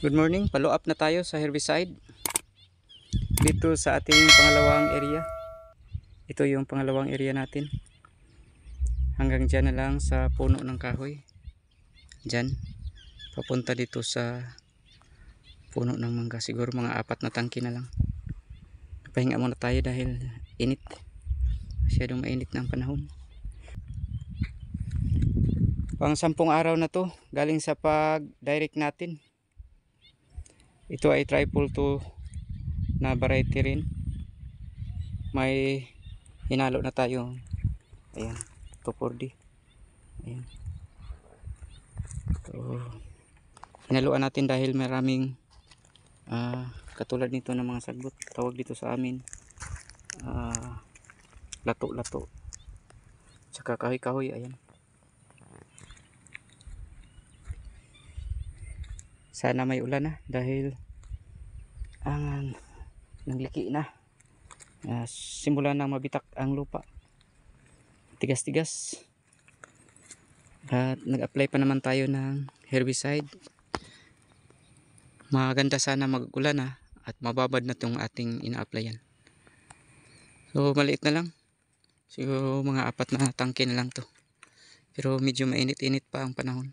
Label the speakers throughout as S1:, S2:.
S1: Good morning, follow up na tayo sa herbicide dito sa ating pangalawang area. Ito yung pangalawang area natin. Hanggang dyan na lang sa puno ng kahoy. Dyan, papunta dito sa puno ng mangga. Siguro mga 4 na tangke na lang. Pahinga muna tayo dahil init. Masyadong mainit na ang panahon. Pang 10 araw na to, galing sa pag-direct natin. Ito ay triple 2 na variety rin. May hinalo na tayo. Ayan, 2,4-D. Ayan. So, hinaluan natin dahil maraming katulad nito ng mga sagbot. Tawag dito sa amin lato-lato. Tsaka kahoy-kahoy. Ayan. Sana may ulan na dahil ang nagliki na. Simula nang mabitak ang lupa. Tigas-tigas. At nag-apply pa naman tayo ng herbicide. Maganda sana mag-ulan na at mababad na itong ating ina-applyan. So maliit na lang. Siguro mga 4 na tangke na lang to. Pero medyo mainit-init pa ang panahon.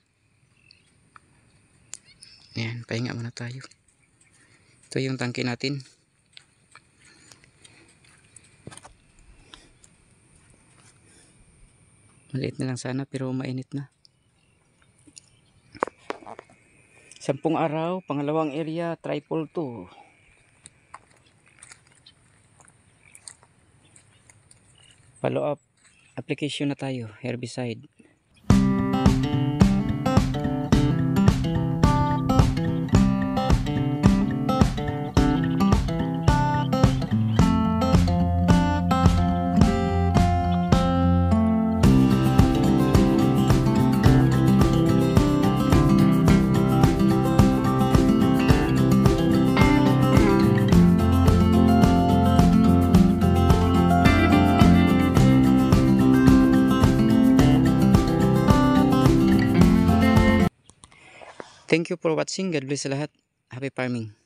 S1: Ayan, pahinga muna tayo. Ito yung tangke natin. Maliit na lang sana pero mainit na. 10 araw, pangalawang area, triple 2. Follow up application na tayo, herbicide. Thank you for watching. God bless sa lahat. Happy farming.